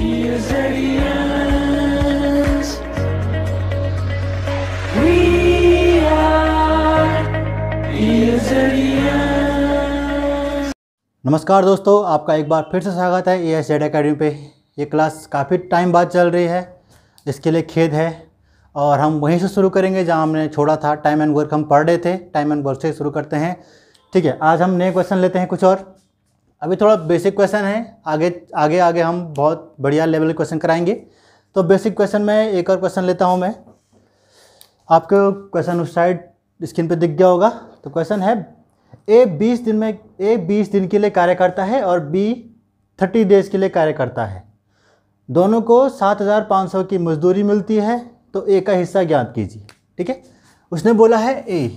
ESLES. We are ESLES. नमस्कार दोस्तों, आपका एक बार फिर से स्वागत है ESZ अकेडमी पे। ये क्लास काफ़ी टाइम बाद चल रही है, इसके लिए खेद है। और हम वहीं से शुरू करेंगे जहां हमने छोड़ा था। टाइम एंड वर्क हम पढ़ रहे थे, टाइम एंड वर्क से शुरू करते हैं। ठीक है, आज हम नए क्वेश्चन लेते हैं कुछ और। अभी थोड़ा बेसिक क्वेश्चन है, आगे हम बहुत बढ़िया लेवल के क्वेश्चन कराएंगे। तो बेसिक क्वेश्चन में एक और क्वेश्चन लेता हूं मैं। आपको क्वेश्चन उस साइड स्क्रीन पे दिख गया होगा। तो क्वेश्चन है ए 20 दिन के लिए कार्य करता है और बी 30 डेज के लिए कार्य करता है। दोनों को 7,500 की मजदूरी मिलती है, तो ए का हिस्सा ज्ञात कीजिए। ठीक है, उसने बोला है ए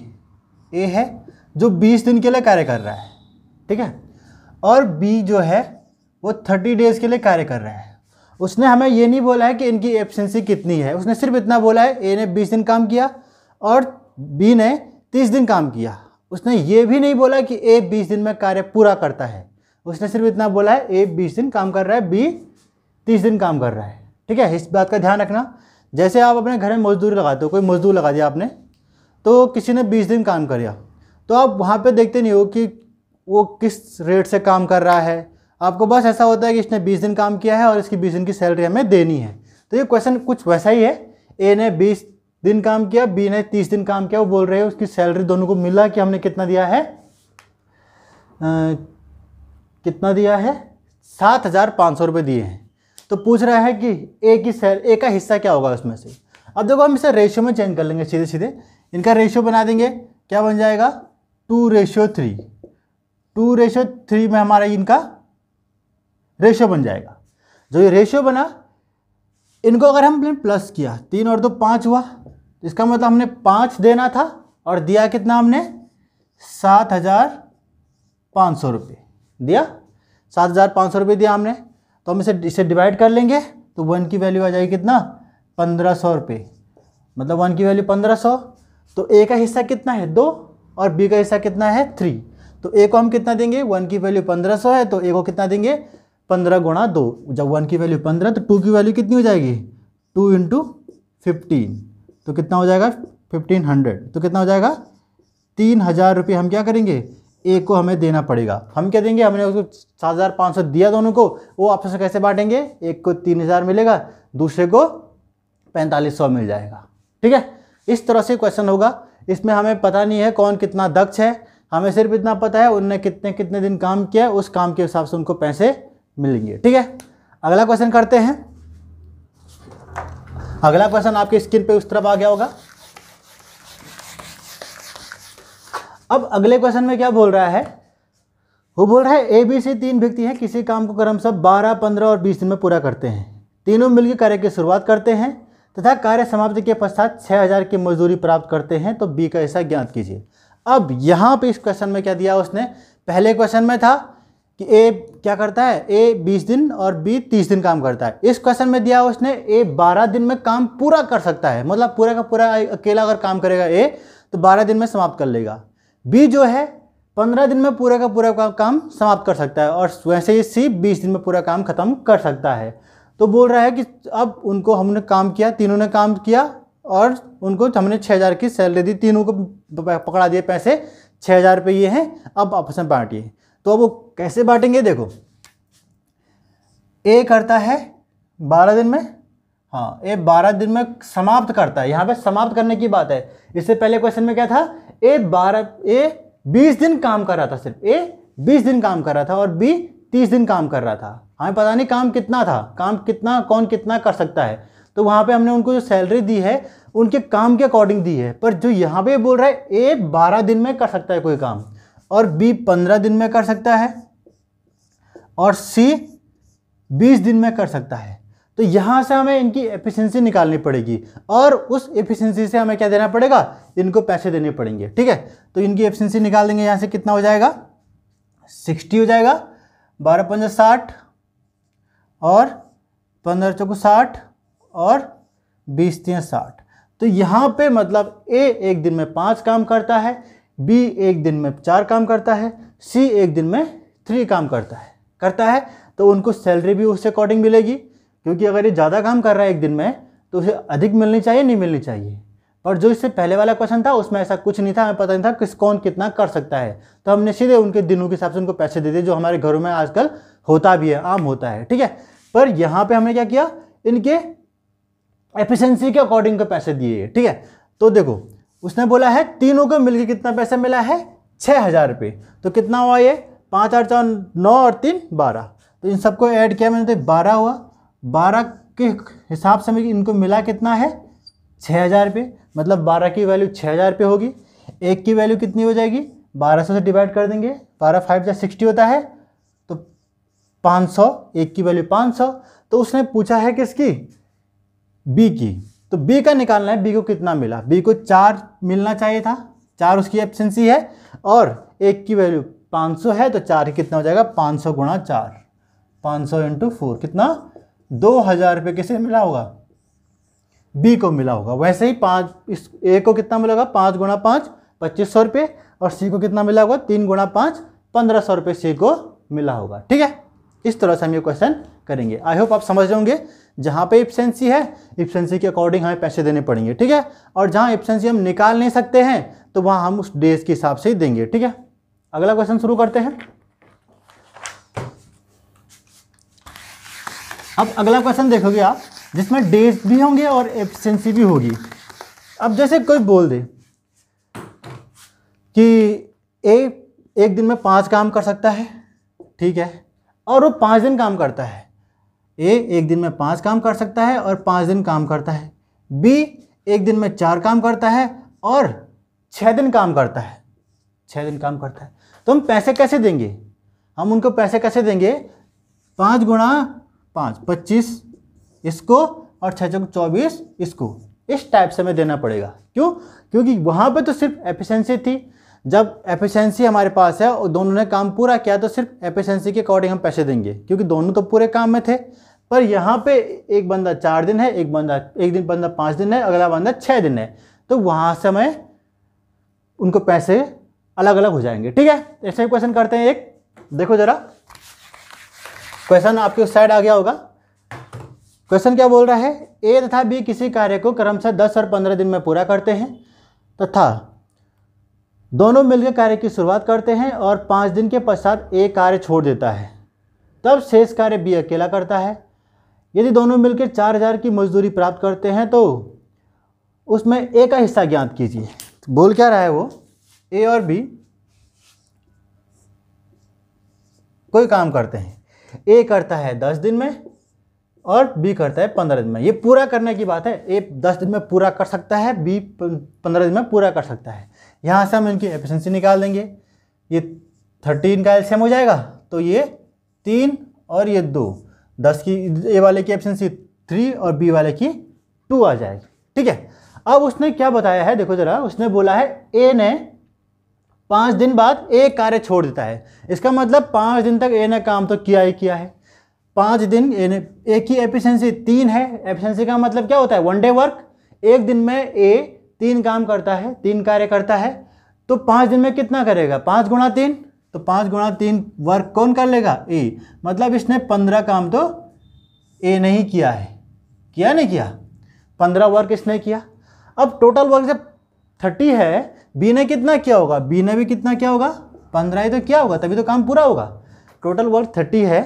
है जो 20 दिन के लिए कार्य कर रहा है। ठीक है, और बी जो है वो 30 डेज के लिए कार्य कर रहा है। उसने हमें ये नहीं बोला है कि इनकी एफिशिएंसी कितनी है, उसने सिर्फ इतना बोला है ए ने 20 दिन काम किया और बी ने 30 दिन काम किया। उसने ये भी नहीं बोला कि ए 20 दिन में कार्य पूरा करता है, उसने सिर्फ इतना बोला है ए 20 दिन काम कर रहा है, बी 30 दिन काम कर रहा है। ठीक है, इस बात का ध्यान रखना। जैसे आप अपने घर में मजदूरी लगाते हो, कोई मजदूर लगा दिया आपने, तो किसी ने 20 दिन काम किया, तो आप वहाँ पे देखते नहीं हो कि वो किस रेट से काम कर रहा है। आपको बस ऐसा होता है कि इसने 20 दिन काम किया है और इसकी 20 दिन की सैलरी हमें देनी है। तो ये क्वेश्चन कुछ वैसा ही है। ए ने 20 दिन काम किया, बी ने 30 दिन काम किया। वो बोल रहे हैं उसकी सैलरी दोनों को मिला कि हमने कितना दिया है, कितना दिया है, 7,500 रुपये दिए हैं। तो पूछ रहा है कि ए का हिस्सा क्या होगा उसमें से। अब देखो, हम इसे रेशियो में चेंज कर लेंगे, सीधे सीधे इनका रेशियो बना देंगे। क्या बन जाएगा, 2:3। 2:3 में हमारा इनका रेशियो बन जाएगा। जो ये रेशियो बना, इनको अगर हमने प्लस किया, 3 और 2 5 हुआ, इसका मतलब हमने 5 देना था और दिया कितना हमने, 7,500 रुपये दिया। 7,500 रुपये दिया हमने। तो हम इसे डिवाइड कर लेंगे, तो 1 की वैल्यू आ जाएगी कितना, 1,500 रुपये। मतलब 1 की वैल्यू 1,500। तो ए का हिस्सा कितना है, 2, और बी का हिस्सा कितना है, 3। तो ए को हम कितना देंगे, 1 की वैल्यू 1,500 है, तो ए को कितना देंगे, 15 गुणा 2। जब 1 की वैल्यू 15, तो 2 की वैल्यू कितनी हो जाएगी, 2 × 15, तो कितना हो जाएगा, 1,500। तो कितना हो जाएगा, 3,000 रुपये हम क्या करेंगे, ए को हमें देना पड़ेगा। हम क्या देंगे, हमने उसको 7,500 दिया दोनों को, वो आपस में कैसे बांटेंगे, एक को 3,000 मिलेगा, दूसरे को 4,500 मिल जाएगा। ठीक है, इस तरह से क्वेश्चन होगा। इसमें हमें पता नहीं है कौन कितना दक्ष है, हमें सिर्फ इतना पता है उनने कितने कितने दिन काम किया है, उस काम के हिसाब से उनको पैसे मिलेंगे। ठीक है, अगला क्वेश्चन करते हैं। अगला क्वेश्चन आपके स्क्रीन पे उस तरफ आ गया होगा। अब अगले क्वेश्चन में क्या बोल रहा है, वो बोल रहा है ए बी सी 3 व्यक्ति हैं, किसी काम को क्रमशः 12, 15 और 20 दिन में पूरा करते हैं। तीनों मिलकर कार्य की शुरुआत करते हैं तथा कार्य समाप्ति के पश्चात 6,000 की मजदूरी प्राप्त करते हैं, तो बी का हिस्सा ज्ञात कीजिए। अब यहाँ पे इस क्वेश्चन में क्या दिया उसने, पहले क्वेश्चन में था कि ए क्या करता है, ए 20 दिन और बी 30 दिन काम करता है। इस क्वेश्चन में दिया उसने ए 12 दिन में काम पूरा कर सकता है, मतलब पूरा का पूरा अकेला अगर काम करेगा ए, तो 12 दिन में समाप्त कर लेगा। बी जो है 15 दिन में पूरा का पूरा काम समाप्त कर सकता है, और वैसे ही सी 20 दिन में पूरा काम खत्म कर सकता है। तो बोल रहा है कि अब उनको हमने काम किया, तीनों ने काम किया और उनको हमने 6,000 की सैलरी दी, तीनों को पकड़ा दिए पैसे, 6,000 रुपये ये हैं, अब आपस में बांटिए। तो अब वो कैसे बांटेंगे, देखो ए करता है 12 दिन में, हाँ ए 12 दिन में समाप्त करता है। यहाँ पे समाप्त करने की बात है। इससे पहले क्वेश्चन में क्या था, ए 20 दिन काम कर रहा था, सिर्फ ए 20 दिन काम कर रहा था और बी 30 दिन काम कर रहा था। हमें पता नहीं काम कितना था, काम कितना कौन कितना कर सकता है। तो वहाँ पे हमने उनको जो सैलरी दी है उनके काम के अकॉर्डिंग दी है। पर जो यहाँ पे बोल रहा है ए 12 दिन में कर सकता है कोई काम, और बी 15 दिन में कर सकता है, और सी 20 दिन में कर सकता है। तो यहाँ से हमें इनकी एफिशिएंसी निकालनी पड़ेगी, और उस एफिशिएंसी से हमें क्या देना पड़ेगा, इनको पैसे देने पड़ेंगे। ठीक है, तो इनकी एफिशिएंसी निकाल देंगे। यहाँ से कितना हो जाएगा, 60 हो जाएगा, 12 × 5 = 60, और 15 × 4 = 60, और 20 × 3 = 60। तो यहाँ पे मतलब ए एक दिन में 5 काम करता है, बी एक दिन में 4 काम करता है, सी एक दिन में 3 काम करता है। तो उनको सैलरी भी उससे अकॉर्डिंग मिलेगी, क्योंकि अगर ये ज़्यादा काम कर रहा है एक दिन में तो उसे अधिक मिलनी चाहिए, नहीं मिलनी चाहिए। पर जो इससे पहले वाला क्वेश्चन था उसमें ऐसा कुछ नहीं था, हमें पता नहीं था कौन कितना कर सकता है, तो हमने सीधे उनके दिनों के हिसाब से उनको पैसे दे दिए, जो हमारे घरों में आजकल होता भी है, आम होता है, ठीक है। पर यहाँ पे हमने क्या किया, इनके एफिशिएंसी के अकॉर्डिंग के पैसे दिए, ठीक है। तो देखो उसने बोला है तीनों को मिलकर कितना पैसा मिला है, 6,000 रुपये। तो कितना हुआ ये, 5 8 4 9 और 3 12, तो इन सबको ऐड किया मैंने तो 12 हुआ। 12 के हिसाब से इनको मिला कितना है, 6,000 रुपये। मतलब 12 की वैल्यू 6,000 रुपये होगी। एक की वैल्यू कितनी हो जाएगी, 1200 से डिवाइड कर देंगे, 12 5 या 60 होता है, तो 500, एक की वैल्यू 500। तो उसने पूछा है किसकी, बी की। तो बी का निकालना है, बी को कितना मिला, बी को 4 मिलना चाहिए था, 4 उसकी एफिशिएंसी है, और एक की वैल्यू 500 है, तो 4 कितना हो जाएगा, 500 गुणा 4, 500 इंटू 4 कितना, 2,000 रुपये किसे मिला होगा, बी को मिला होगा। वैसे ही 5 इस ए को कितना मिला होगा, 5 गुणा 5 2500 रुपये, और सी को कितना मिला होगा, 3 गुणा 5 1500 रुपये सी को मिला होगा, ठीक है। इस तरह से हम ये क्वेश्चन करेंगे। आई होप आप समझ रहे होंगे, जहाँ पे एफिशिएंसी है एफिशिएंसी के अकॉर्डिंग हमें पैसे देने पड़ेंगे, ठीक है। और जहाँ एफिशिएंसी हम निकाल नहीं सकते हैं तो वहाँ हम उस डेज के हिसाब से ही देंगे, ठीक है। अगला क्वेश्चन शुरू करते हैं। अब अगला क्वेश्चन देखोगे आप, जिसमें डेज भी होंगे और एफिशिएंसी भी होगी। अब जैसे कोई बोल दे कि ए एक दिन में 5 काम कर सकता है, ठीक है, और वो 5 दिन काम करता है। ए एक दिन में 5 काम कर सकता है और 5 दिन काम करता है। बी एक दिन में 4 काम करता है और 6 दिन काम करता है, 6 दिन काम करता है। तो हम पैसे कैसे देंगे, हम उनको पैसे कैसे देंगे, 5 गुणा 5 25 इसको, और 6 चौक 24 इसको, इस टाइप से हमें देना पड़ेगा। क्यों, क्योंकि वहाँ पे तो सिर्फ एफिशिएंसी थी। जब एफिशिएंसी हमारे पास है और दोनों ने काम पूरा किया तो सिर्फ एफिशिएंसी के अकॉर्डिंग हम पैसे देंगे, क्योंकि दोनों तो पूरे काम में थे। पर यहाँ पे एक बंदा 4 दिन है, एक बंदा 5 दिन है, अगला बंदा 6 दिन है, तो वहाँ से हमें उनको पैसे अलग अलग हो जाएंगे, ठीक है। ऐसे ही क्वेश्चन करते हैं एक, देखो जरा क्वेश्चन आपके उस साइड आ गया होगा। क्वेश्चन क्या बोल रहा है, ए तथा बी किसी कार्य को क्रमशः 10 और 15 दिन में पूरा करते हैं तथा दोनों मिलकर कार्य की शुरुआत करते हैं और 5 दिन के पश्चात ए कार्य छोड़ देता है, तब शेष कार्य बी अकेला करता है। यदि दोनों मिलकर 4,000 की मजदूरी प्राप्त करते हैं तो उसमें ए का हिस्सा ज्ञात कीजिए। तो बोल क्या रहा है वो, ए और बी कोई काम करते हैं, ए करता है 10 दिन में और बी करता है 15 दिन में। ये पूरा करने की बात है, ए 10 दिन में पूरा कर सकता है, बी 15 दिन में पूरा कर सकता है। यहाँ से हम इनकी एफिशिएंसी निकाल देंगे। ये 13 का एलसीएम हो जाएगा, तो ये 3 और ये 2, 10 की ए वाले की एफिशिएंसी 3 और बी वाले की 2 आ जाएगी, ठीक है। अब उसने क्या बताया है, देखो जरा, उसने बोला है ए ने 5 दिन बाद एक कार्य छोड़ देता है। इसका मतलब 5 दिन तक ए ने काम तो किया ही किया है। 5 दिन ए ने, ए की एफिशिएंसी 3 है। एफिशिएंसी का मतलब क्या होता है, 1 डे वर्क। एक दिन में ए 3 काम करता है, 3 कार्य करता है, तो 5 दिन में कितना करेगा, 5 गुणा 3, तो 5 गुणा 3 वर्क कौन कर लेगा, ए। मतलब इसने 15 काम तो ए नहीं किया है, किया नहीं किया, 15 वर्क इसने किया। अब टोटल वर्क जब 30 है, बी ने कितना किया होगा, बी ने भी कितना किया होगा, 15 ही तो किया होगा, तभी तो काम पूरा होगा। टोटल वर्क 30 है,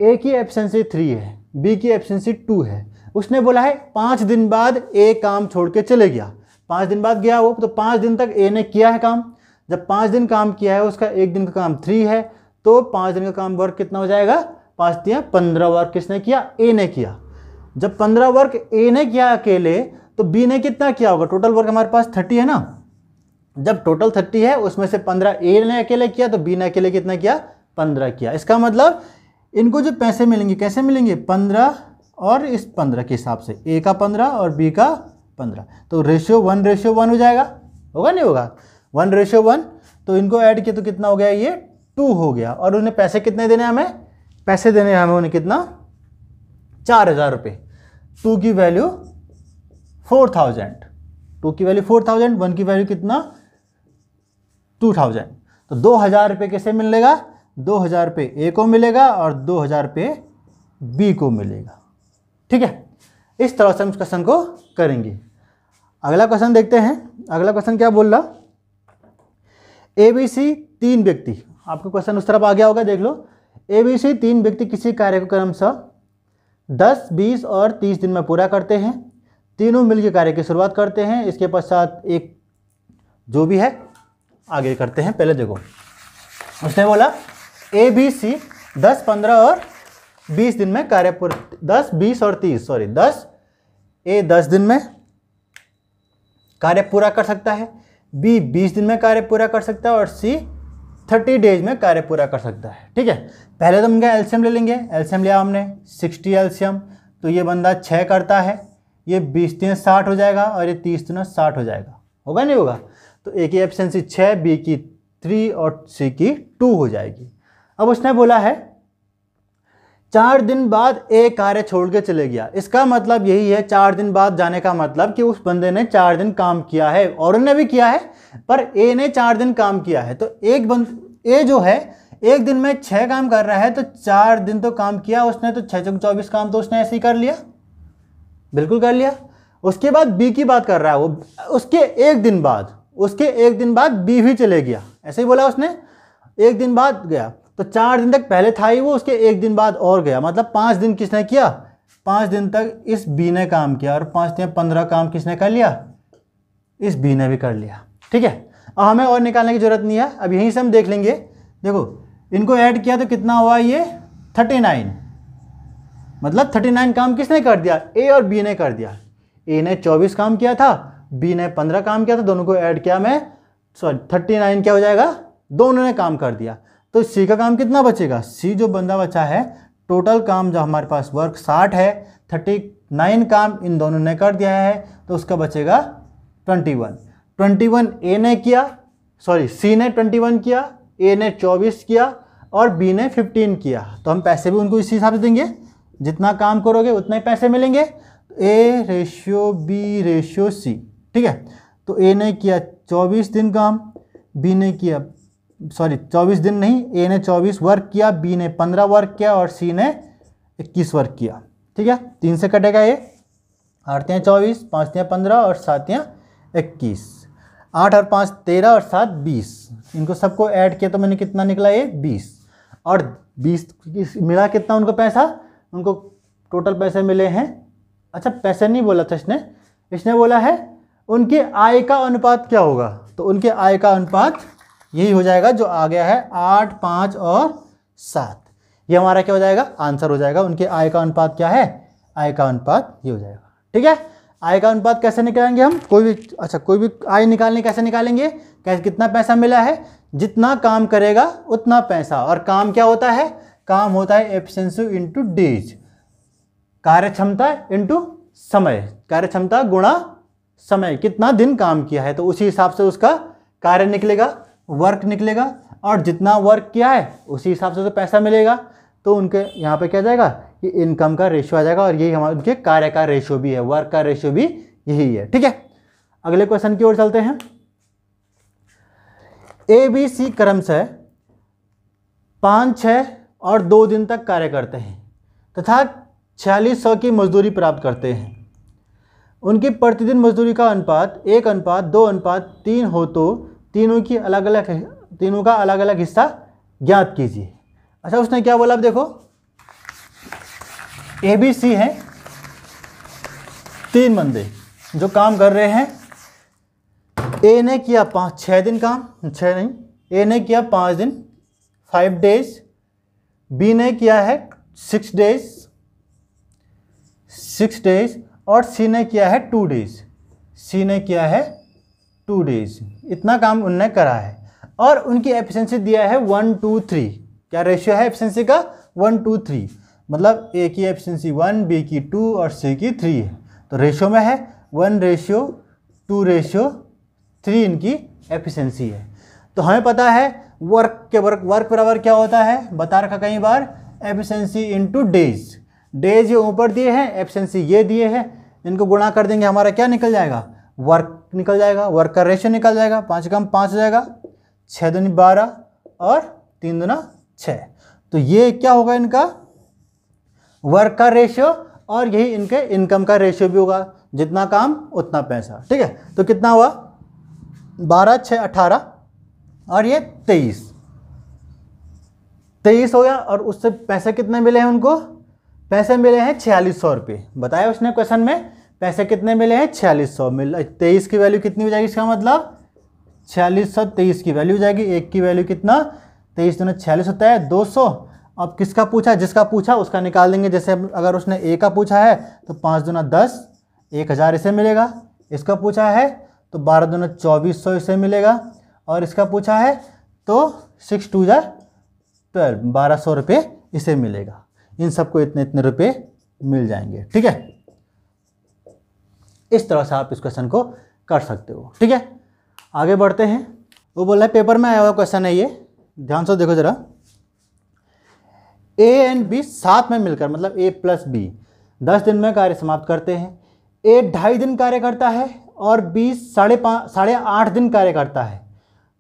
ए की एफिशिएंसी 3 है, बी की एफिशिएंसी 2 है। उसने बोला है 5 दिन बाद ए काम छोड़ के चले गया, 5 दिन बाद गया वो, तो 5 दिन तक ए ने किया है काम। जब 5 दिन काम किया है, उसका एक दिन का काम 3 है, तो 5 दिन का काम वर्क कितना हो जाएगा, 5 दिया 15 वर्क किसने किया, ए ने किया। जब 15 वर्क ए ने किया अकेले, तो बी ने कितना किया होगा, टोटल वर्क हमारे पास 30 है ना। जब टोटल 30 है, उसमें से 15 ए ने अकेले किया, तो बी ने अकेले कितना किया, 15 किया। इसका मतलब इनको जो पैसे मिलेंगे कैसे मिलेंगे, 15 और इस 15 के हिसाब से, ए का 15 और बी का 15, तो रेशियो 1:1 हो जाएगा, होगा नहीं होगा, 1:1। तो इनको ऐड किया तो कितना हो गया, ये 2 हो गया। और उन्हें पैसे कितने देने, हमें पैसे देने हैं, हमें उन्हें कितना, 4,000 रुपये। 2 की वैल्यू 4,000, 2 की वैल्यू 4,000, 1 की वैल्यू कितना, 2,000। तो 2,000 रुपये कैसे मिलेगा, 2,000 रुपये ए को मिलेगा और 2,000 रुपये बी को मिलेगा, ठीक है, इस तरह से हम इस क्वेश्चन को करेंगे। अगला क्वेश्चन देखते हैं। अगला क्वेश्चन क्या बोल रहा, ABC 3 व्यक्ति, आपका क्वेश्चन उस तरफ आ गया होगा, देख लो। ABC 3 व्यक्ति किसी कार्य को क्रमशः 10, 20 और 30 दिन में पूरा करते हैं। तीनों मिलकर कार्य की शुरुआत करते हैं, इसके पश्चात एक जो भी है आगे करते हैं। पहले देखो, उसने बोला ABC 10, 15 और 20 दिन में कार्य पूरा, 10, 20 और 30, सॉरी 10 दिन में कार्य पूरा कर सकता है, B 20 दिन में कार्य पूरा कर सकता है और C 30 डेज में कार्य पूरा कर सकता है। ठीक है, पहले तो हम क्या एलसीएम ले लेंगे। एलसीएम लिया हमने 60 एलसीएम, तो ये बंदा 6 करता है, ये 20 3 60 हो जाएगा और ये 30 3 60 हो जाएगा, होगा नहीं होगा। तो A की एफिशिएंसी 6, B की 3 और C की 2 हो जाएगी। अब उसने बोला है 4 दिन बाद A कार्य छोड़ के चले गया। इसका मतलब यही है, 4 दिन बाद जाने का मतलब कि उस बंदे ने 4 दिन काम किया है, और उन्होंने भी किया है, पर A ने 4 दिन काम किया है। तो A जो है एक दिन में 6 काम कर रहा है, तो 4 दिन तो काम किया उसने, तो 6 चौक 24 काम तो उसने ऐसे ही कर लिया, बिल्कुल कर लिया। उसके बाद B की बात कर रहा है वो, उसके एक दिन बाद B भी चले गया, ऐसे ही बोला उसने, एक दिन बाद गया। तो 4 दिन तक पहले था ही वो, उसके एक दिन बाद और गया, मतलब 5 दिन किसने किया, 5 दिन तक इस B ने काम किया, और 5 दिन 15 काम किसने कर लिया, इस B ने भी कर लिया। ठीक है, अब हमें और निकालने की जरूरत नहीं है, अब यहीं से हम देख लेंगे। देखो इनको ऐड किया तो कितना हुआ, ये 39, मतलब 39 काम किसने कर दिया, A और B ने कर दिया। A ने 24 काम किया था, B ने 15 काम किया था, दोनों को ऐड किया मैं, सॉरी 39 क्या हो जाएगा, दोनों ने काम कर दिया। तो C का काम कितना बचेगा, C जो बंदा बचा है, टोटल काम जो हमारे पास वर्क 60 है, 39 काम इन दोनों ने कर दिया है, तो उसका बचेगा 21 A ने किया, सॉरी C ने 21 किया, A ने 24 किया और B ने 15 किया। तो हम पैसे भी उनको इसी हिसाब से देंगे, जितना काम करोगे उतने ही पैसे मिलेंगे। A ratio B ratio C, ठीक है। तो A ने किया 24 दिन काम, B ने किया, सॉरी 24 दिन नहीं, A ने 24 वर्क किया, B ने 15 वर्क किया और C ने 21 वर्क किया। ठीक है, 3 से कटेगा ये, 8 या 24, 5 या 15 और 7 या 21, 8 और 5 13 और 7 20, इनको सबको ऐड किया तो मैंने कितना निकला, ये 20, और 20 मिला कितना उनको पैसा, उनको टोटल पैसे मिले हैं, अच्छा पैसे नहीं बोला था इसने बोला है उनके आय का अनुपात क्या होगा। तो उनके आय का अनुपात यही हो जाएगा जो आ गया है 8, 5 और 7, ये हमारा क्या हो जाएगा, आंसर हो जाएगा। उनके आय का अनुपात क्या है, आय का अनुपात ये हो जाएगा। ठीक है, आय का अनुपात कैसे निकालेंगे हम, कोई भी आय निकालने कैसे निकालेंगे, कैसे, कितना पैसा मिला है, जितना काम करेगा उतना पैसा। और काम क्या होता है, काम होता है एफिशिएंसी इनटू डेज, कार्यक्षमता इनटू समय, कार्यक्षमता गुणा समय, कितना दिन काम किया है, तो उसी हिसाब से उसका कार्य निकलेगा, वर्क निकलेगा, और जितना वर्क किया है उसी हिसाब से तो पैसा मिलेगा। तो उनके यहाँ पे क्या जाएगा, ये इनकम का रेशियो आ जाएगा, और यही हमारे उनके कार्य का रेशियो भी है, वर्क का रेशियो भी यही है। ठीक है, अगले क्वेश्चन की ओर चलते हैं। ABC क्रमशः 5, 6 और 2 दिन तक कार्य करते हैं तथा 4600 की मजदूरी प्राप्त करते हैं। उनकी प्रतिदिन मजदूरी का अनुपात 1:2:3 हो, तो तीनों का अलग अलग हिस्सा ज्ञात कीजिए। अच्छा, उसने क्या बोला, अब देखो ABC है 3 बंदे जो काम कर रहे हैं। A ने किया 6 दिन काम, 6 नहीं, A ने किया 5 दिन 5 डेज, B ने किया है 6 डेज और C ने किया है 2 डेज, इतना काम उनने करा है। और उनकी एफिशिएंसी दिया है 1 2 3, क्या रेशियो है एफिशिएंसी का, 1 2 3, मतलब A की एफिशिएंसी 1, B की 2 और C की 3 है। तो रेशियो में है 1:2:3 इनकी एफिशिएंसी है। तो हमें पता है वर्क बराबर क्या होता है, बता रखा कई बार, एफिशिएंसी इनटू डेज, डेज ये ऊपर दिए हैं, एफिशिएंसी ये दिए हैं, इनको गुणा कर देंगे, हमारा क्या निकल जाएगा, वर्क निकल जाएगा, वर्क का रेशियो निकल जाएगा, 5 कम 5 हो जाएगा, 6 दूनी 12 और 3 दूना 6। तो ये क्या होगा इनका वर्क का रेशियो, और यही इनके इनकम का रेशियो भी होगा, जितना काम उतना पैसा। ठीक है, तो कितना हुआ 12, 6, 18 और ये 23 हो गया। और उससे पैसे कितने मिले हैं उनको? पैसे मिले हैं 4600 रुपये। बताया उसने क्वेश्चन में, पैसे कितने मिले हैं? 4600 मिल। 23 की वैल्यू कितनी हो जाएगी? इसका मतलब 4600, 23 की वैल्यू हो जाएगी। एक की वैल्यू कितना? 23 दूना 46 होता है 200। अब किसका पूछा? जिसका पूछा उसका निकाल देंगे। जैसे अगर उसने ए का पूछा है तो 5 दूना 10, 1000 इसे मिलेगा। इसका पूछा है तो 12 दूना 2400 इसे मिलेगा। और इसका पूछा है तो 6 2 12, 1200 रुपये इसे मिलेगा। इन सबको इतने इतने रुपये मिल जाएंगे। ठीक है, इस तरह से आप इस क्वेश्चन को कर सकते हो। ठीक है, आगे बढ़ते हैं। वो बोल रहा है पेपर में आया हुआ क्वेश्चन है ये, ध्यान से देखो जरा। ए एंड बी साथ में मिलकर, मतलब ए प्लस बी 10 दिन में कार्य समाप्त करते हैं। ए 2.5 दिन कार्य करता है और बी 8.5 दिन कार्य करता है,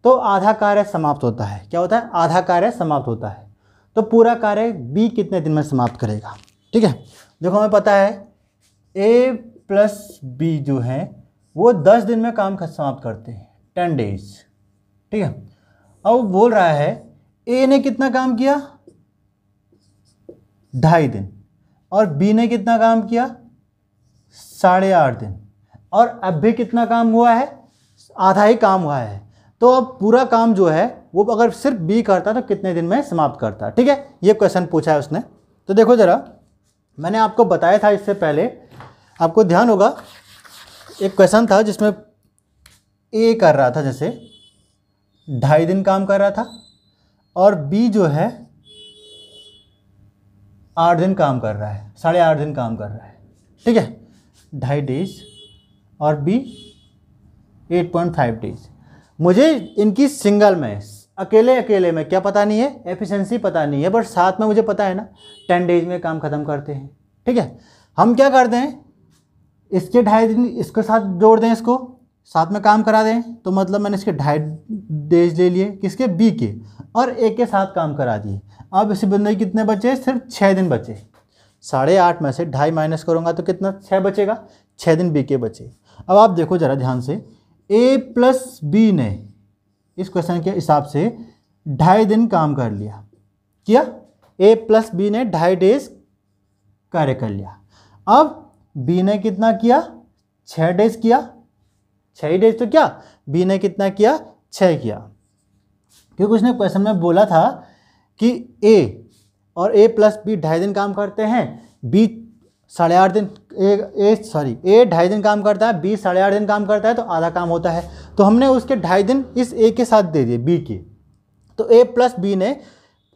तो आधा कार्य समाप्त होता है। क्या होता है? आधा कार्य समाप्त होता है। तो पूरा कार्य बी कितने दिन में समाप्त करेगा? ठीक है, देखो हमें पता है ए प्लस बी जो है वो 10 दिन में काम समाप्त करते हैं, 10 डेज। ठीक है, अब बोल रहा है ए ने कितना काम किया? 2.5 दिन। और बी ने कितना काम किया? 8.5 दिन। और अब भी कितना काम हुआ है? आधा ही काम हुआ है। तो अब पूरा काम जो है वो अगर सिर्फ बी करता तो कितने दिन में समाप्त करता? ठीक है, ये क्वेश्चन पूछा है उसने। तो देखो जरा, मैंने आपको बताया था इससे पहले, आपको ध्यान होगा एक क्वेश्चन था जिसमें ए कर रहा था, जैसे 2.5 दिन काम कर रहा था और बी जो है 8 दिन काम कर रहा है, 8.5 दिन काम कर रहा है। ठीक है, 2.5 डेज और बी 8.5 डेज। मुझे इनकी सिंगल में, अकेले में क्या पता नहीं है, एफिशिएंसी पता नहीं है, बट साथ में मुझे पता है ना 10 डेज में काम ख़त्म करते हैं। ठीक है, हम क्या करते हैं, इसके 2.5 दिन इसके साथ जोड़ दें, इसको साथ में काम करा दें। तो मतलब मैंने इसके 2.5 डेज ले लिए, किसके? बी के, और ए के साथ काम करा दिए। अब इसी बंदे के कितने बचे? सिर्फ 6 दिन बचे। 8.5 में से 2.5 माइनस करूँगा तो कितना? 6 बचेगा। 6 दिन बी के बचे। अब आप देखो ज़रा ध्यान से, ए प्लस बी ने इस क्वेश्चन के हिसाब से 2.5 दिन काम कर किया। ए प्लस बी ने 2.5 डेज कार्य कर लिया। अब बी ने कितना किया? 6 डेज किया। 6 डेज तो क्या, बी ने कितना किया? 6 किया। क्योंकि उसने क्वेश्चन में बोला था कि ए और ए प्लस बी 2.5 दिन काम करते हैं, बी 8.5 दिन, ए 2.5 दिन काम करता है, बी 8.5 दिन काम करता है, तो आधा काम होता है। तो हमने उसके 2.5 दिन इस ए के साथ दे दिए, बी के। तो ए प्लस बी ने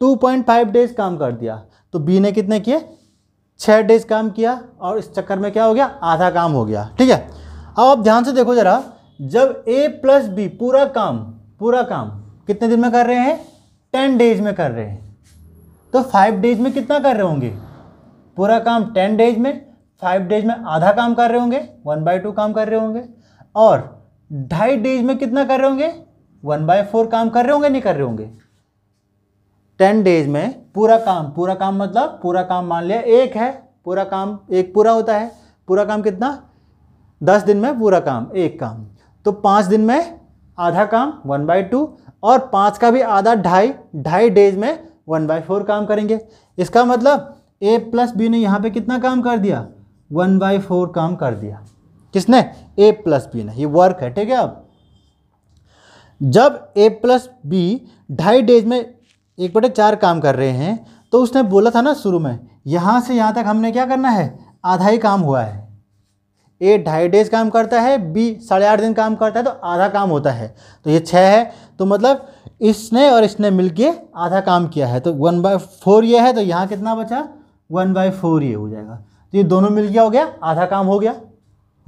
2.5 डेज काम कर दिया, तो बी ने कितने किए? 6 डेज काम किया, और इस चक्कर में क्या हो गया? आधा काम हो गया। ठीक है, अब आप ध्यान से देखो जरा, जब ए प्लस बी पूरा काम कितने दिन में कर रहे हैं? 10 डेज में कर रहे हैं। तो 5 डेज में कितना कर रहे होंगे? पूरा काम 10 डेज में, 5 डेज में आधा काम कर रहे होंगे, 1/2 काम कर रहे होंगे। और 2.5 डेज में कितना कर रहे होंगे? 1/4 काम कर रहे होंगे, नहीं कर रहे होंगे? 10 डेज में पूरा काम मतलब पूरा काम मान लिया एक है, पूरा काम एक पूरा होता है। पूरा काम कितना? 10 दिन में पूरा काम एक काम। तो 5 दिन में आधा काम 1/2, और 5 का भी आधा 2.5 डेज में 1/4 काम करेंगे। इसका मतलब ए प्लस बी ने यहाँ पे कितना काम कर दिया? 1/4 काम कर दिया। किसने? ए प्लस बी ने। ये वर्क है। ठीक है, अब जब ए प्लस बी 2.5 डेज में 1/4 काम कर रहे हैं, तो उसने बोला था ना शुरू में, यहाँ से यहाँ तक हमने क्या करना है? आधा ही काम हुआ है। ए 2.5 डेज काम करता है, बी 8.5 दिन काम करता है, तो आधा काम होता है। तो ये 6 है, तो मतलब इसने और इसने मिलके आधा काम किया है। तो 1/4 ये है, तो यहाँ कितना बचा? 1/4 ये हो जाएगा। तो ये दोनों मिल गया, हो गया आधा काम हो गया।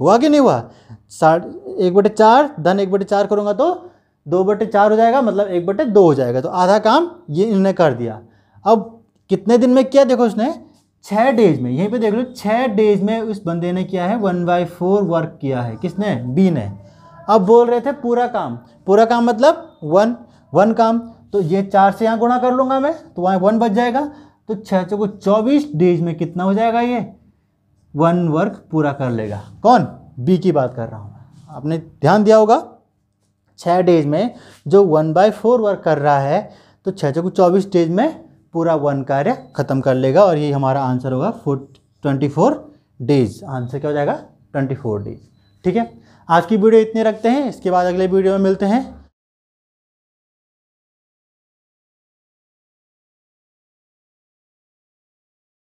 हुआ कि नहीं हुआ? 1/4 धन 1/4 करूँगा तो 2/4 हो जाएगा, मतलब 1/2 हो जाएगा। तो आधा काम ये इन्होंने कर दिया। अब कितने दिन में किया? देखो उसने 6 डेज में, यहीं पे देख लो, 6 डेज में उस बंदे ने किया है 1/4 वर्क किया है। किसने? बी ने। अब बोल रहे थे पूरा काम मतलब 1 काम, तो ये 4 से यहाँ गुणा कर लूँगा मैं, तो वहाँ 1 बच जाएगा। तो 6 चौको 24 डेज में कितना हो जाएगा? ये 1 वर्क पूरा कर लेगा। कौन? बी की बात कर रहा हूँ। आपने ध्यान दिया होगा 6 डेज में जो 1/4 वर्क कर रहा है तो 6 को 24 डेज में पूरा 1 कार्य खत्म कर लेगा और ये हमारा आंसर होगा 24 डेज। आंसर क्या हो जाएगा? 24 डेज। ठीक है, आज की वीडियो इतने रखते हैं, इसके बाद अगले वीडियो में मिलते हैं।